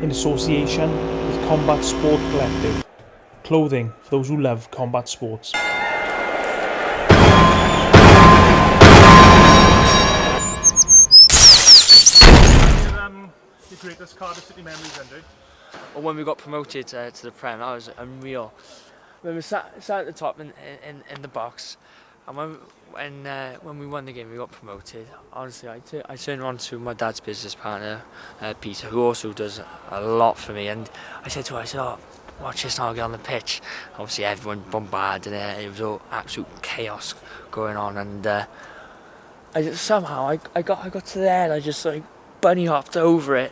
in association with Combat Sport Collective, clothing for those who love combat sports. Your greatest Cardiff City memories, Andrew? Or when we got promoted to the Prem, that was unreal. When we sat at the top in the box, and when we won the game, we got promoted. Honestly, I turned around to my dad's business partner, Peter, who also does a lot for me, and I said to her, "Oh, watch this now, get on the pitch." Obviously, everyone bombarded it. It was all absolute chaos going on, and somehow I got to there, and I just like bunny hopped over it.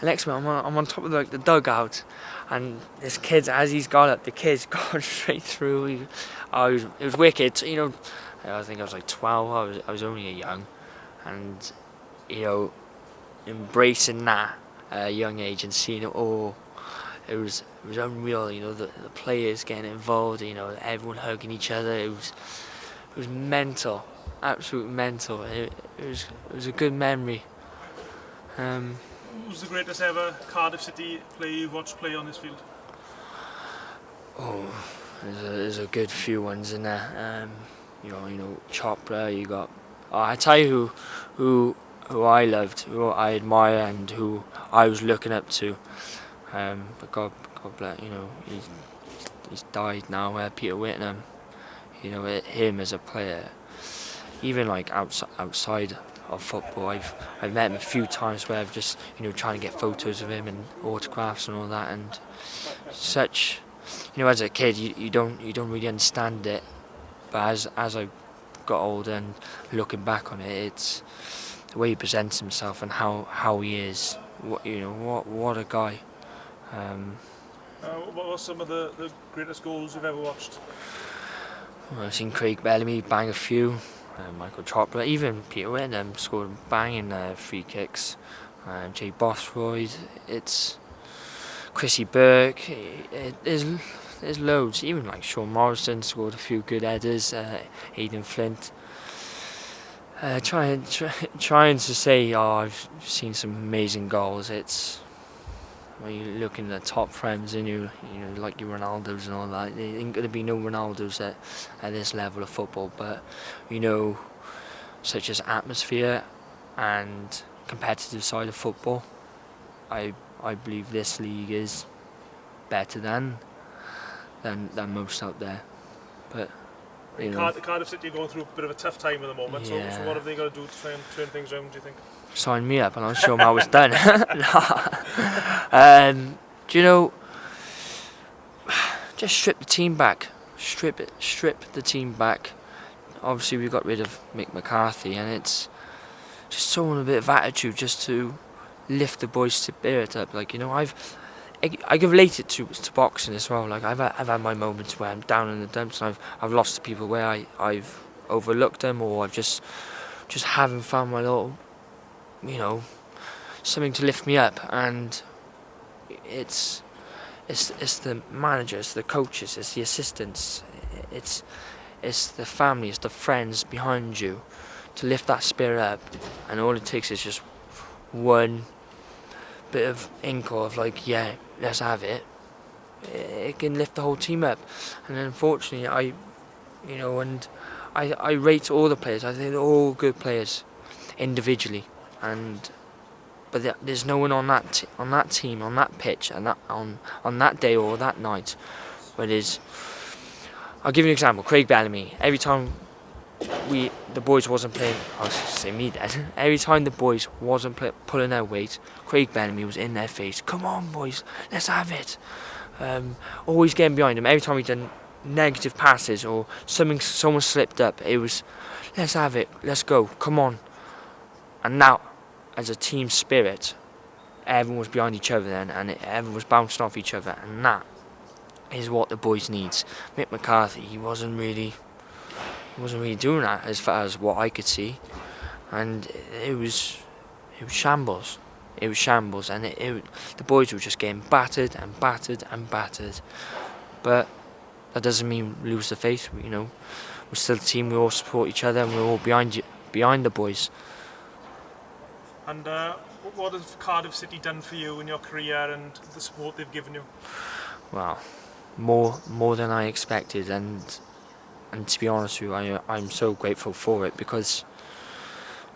The next minute, I'm on top of the dugout, and this kid, as he's got up, the kid's gone straight through. It was wicked. You know, I think I was like 12. I was only young, and embracing that at a young age and seeing it all, it was unreal. You know, the players getting involved. You know, everyone hugging each other. It was mental, absolute mental. It was a good memory. Who's the greatest ever Cardiff City player you've watched play on this field? Oh, there's a good few ones in there. You know, Chopra. You got. I tell you who I loved, who I admire, and who I was looking up to. But God bless. You know, he's died now. Peter Whitnam. You know, him as a player, even like outside of football, I've met him a few times where I've just trying to get photos of him and autographs and all that, and such. As a kid, you don't really understand it, but as I got older and looking back on it, it's the way he presents himself and how he is. What a guy. What were some of the greatest goals you've ever watched? Well, I've seen Craig Bellamy bang a few. Michael Chopra, even Peter Whitnam scored banging free kicks. Jay Bothroyd, it's Chrissy Burke. There's loads. Even like Sean Morrison scored a few good headers. Aidan Flint. Trying to say, I've seen some amazing goals. It's when you look in the top Prems and like your Ronaldos and all that. There ain't gonna be no Ronaldos at this level of football, but such as atmosphere and competitive side of football, I believe this league is better than most out there. But Cardiff City are going through a bit of a tough time at the moment. Yeah. So what have they got to do to try and turn things around, do you think? Sign me up and I'll show them how it's done. Just strip the team back. Strip the team back. Obviously, we got rid of Mick McCarthy, and it's just showing a bit of attitude just to lift the boys' spirit up. I can relate it to boxing as well. Like I've had my moments where I'm down in the dumps, and I've lost to people where I've overlooked them, or I've just haven't found my little, something to lift me up. And it's the managers, the coaches, it's the assistants, it's the family, it's the friends behind you to lift that spirit up. And all it takes is just one bit of inkle of let's have it. It can lift the whole team up. And unfortunately, I rate all the players. I think they're all good players individually, but there's no one on that team, on that pitch, and on that day or that night where there's. I'll give you an example. Craig Bellamy. Every time the boys wasn't playing, I'll say me then. Every time the boys wasn't pulling their weight, Craig Bellamy was in their face. Come on, boys, let's have it. Always getting behind them. Every time he done negative passes or someone slipped up, it was, let's have it, let's go, come on. And now, as a team spirit, everyone was behind each other then, and everyone was bouncing off each other, and that is what the boys needs. Mick McCarthy, he wasn't really doing that as far as what I could see, and it was shambles. It was shambles, and the boys were just getting battered and battered and battered. But that doesn't mean we lose the faith. We're still a team. We all support each other, and we're all behind the boys. And What has Cardiff City done for you in your career and the support they've given you? Well, more than I expected, and to be honest with you, I'm so grateful for it, because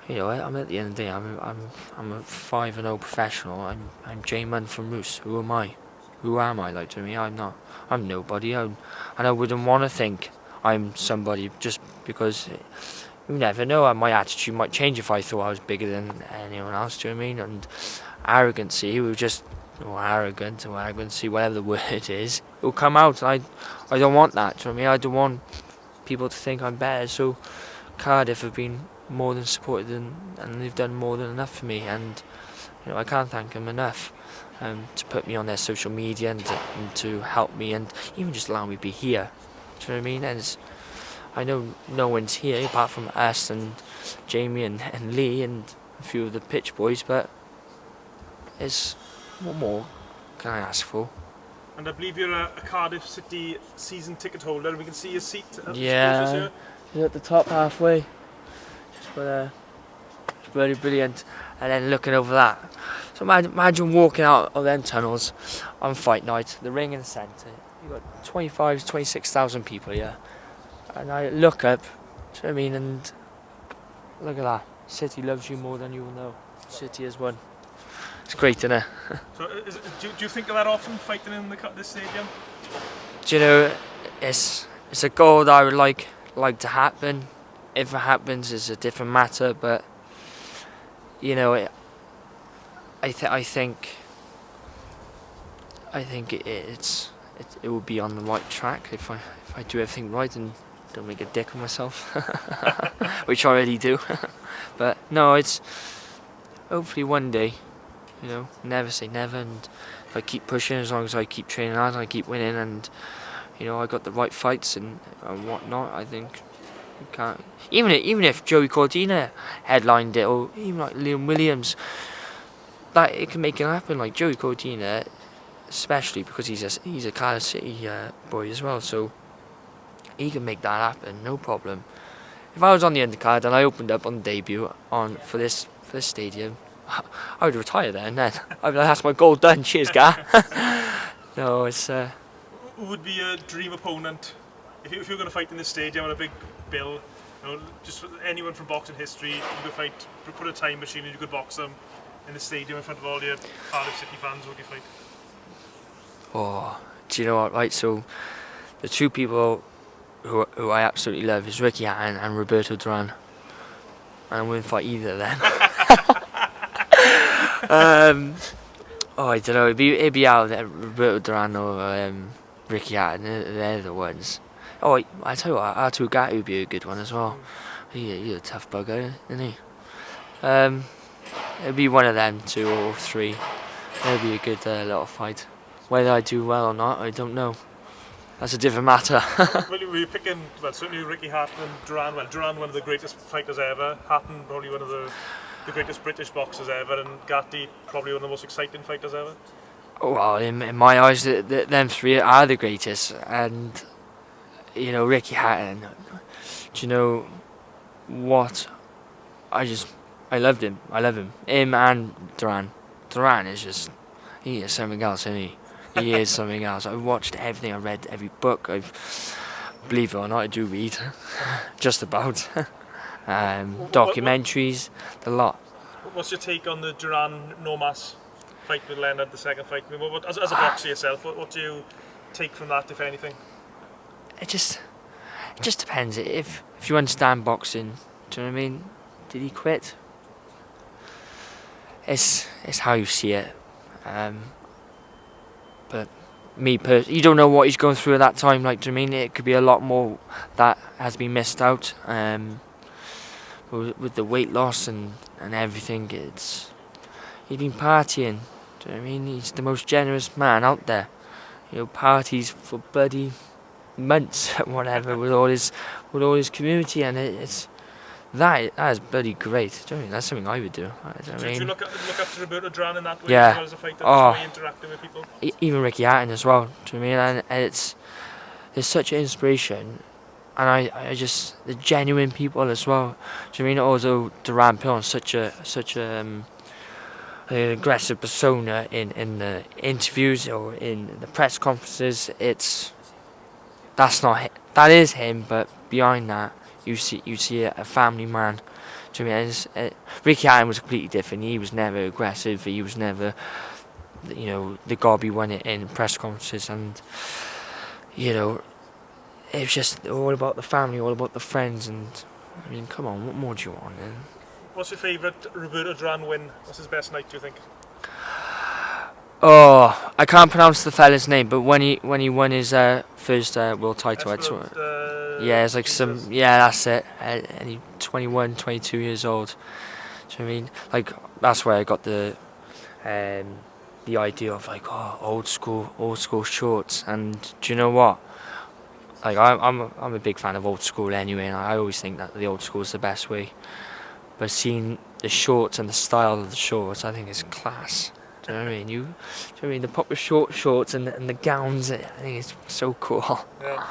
I'm at the end of the day, I'm a 5-0 professional. I'm Jay Munn from Roos. Who am I? Who am I? Like, to me, I'm nobody. And I wouldn't want to think I'm somebody just because you never know. My attitude might change if I thought I was bigger than anyone else. Do you know what I mean? And arrogancy, we were just arrogant or arrogancy, whatever the word is, it will come out. And I don't want that. Do you know what I mean? I don't want people to think I'm better. So Cardiff have been more than supported, and they've done more than enough for me, and I can't thank them enough to put me on their social media and to help me, and even just allow me to be here. Do you know what I mean? And I know no one's here apart from us and Jamie and Lee and a few of the pitch boys, but what more can I ask for? And I believe you're a Cardiff City season ticket holder, and we can see your seat at the Yeah, supporters here. he's at the top halfway. It's really brilliant. And then looking over that. So imagine walking out of them tunnels on fight night, the ring in the centre. You've got 25 to 26,000 people here. And I look up, do you know what I mean? And look at that. City loves you more than you will know. City has won. It's great, isn't it? So do you think of that often, fighting in this stadium? Do you know, it's a goal that I would like to happen. If it happens, it's a different matter. But I think it will be on the right track if I do everything right and don't make a dick of myself, which I already do. But no, it's hopefully one day. Never say never, and if I keep pushing, as long as I keep training hard and I keep winning, and I got the right fights and whatnot, I think you can't. Even if Joey Cordina headlined it, or even like Liam Williams, that it can make it happen. Like Joey Cordina, especially because he's a Cardiff City boy as well, so he can make that happen, no problem. If I was on the undercard and I opened up on the debut for this stadium, I would retire there and then. I'd be like, that's my goal done, cheers, Gar. No, it's... Who would be a dream opponent if you're going to fight in this stadium on a big bill? Just anyone from boxing history, you could fight, put a time machine and you could box them in the stadium in front of all your Cardiff City fans. Who would you fight? Oh, do you know what, right, so the two people who I absolutely love is Ricky Hatton and Roberto Duran. And I wouldn't fight either of them. I don't know. It'd be out there, Roberto Duran or Ricky Hatton. They're the ones. Oh, I tell you what, Artur Gat would be a good one as well. He's a tough bugger, isn't he? It'd be one of them, 2 or 3. It'd be a good little fight. Whether I do well or not, I don't know. That's a different matter. Well, were you picking, certainly Ricky Hatton and Duran? Well, Duran, one of the greatest fighters ever. Hatton, probably one of the greatest British boxers ever. And Gatti, probably one of the most exciting fighters ever. Oh, well, in my eyes, them 3 are the greatest. And, Ricky Hatton, do you know what? I loved him. I love him. Him and Duran. Duran is he is something else, isn't he? He is something else. I've watched everything. I've read every book. Believe it or not, I do read. Just about. Documentaries, the lot. What's your take on the Duran Nomas fight with Leonard, the second fight? I mean, as a boxer yourself, what do you take from that, if anything? It just depends. If you understand boxing, do you know what I mean? Did he quit? It's how you see it. But me personally, you don't know what he's going through at that time. Like, do you know what I mean? It could be a lot more that has been missed out. With the weight loss and everything, he's been partying. Do you know what I mean? He's the most generous man out there. Parties for bloody months, whatever, with all his community, and that is bloody great. Do you know what I mean? That's something I would do. Do you look up to Roberto Duran in that way, yeah. as well as a fighter, the way interacting with people? Even Ricky Hatton as well. Do you know what I mean? And it's such an inspiration, and I just the genuine people as well. Do you know what I mean? Although Duran put on such a an aggressive persona in the interviews or in the press conferences. That is him, but behind that, you see a family man. Do you know what I mean? Ricky Allen was completely different. He was never aggressive. He was never, the gobby one in press conferences, and it was just all about the family, all about the friends, and I mean, come on, what more do you want? What's your favourite Roberto Duran win? What's his best night, do you think? Oh, I can't pronounce the fella's name, but when he won his first world title, it's like that's it. And he 21, 22 years old. Do you know what I mean? Like, that's where I got the idea of like, old school shorts. And do you know what? Like, I'm a big fan of old school anyway, and I always think that the old school is the best way. But seeing the shorts and the style of the shorts, I think is class. Do you know what I mean? Do you know what I mean? The proper shorts and the gowns, I think it's so cool. Yeah.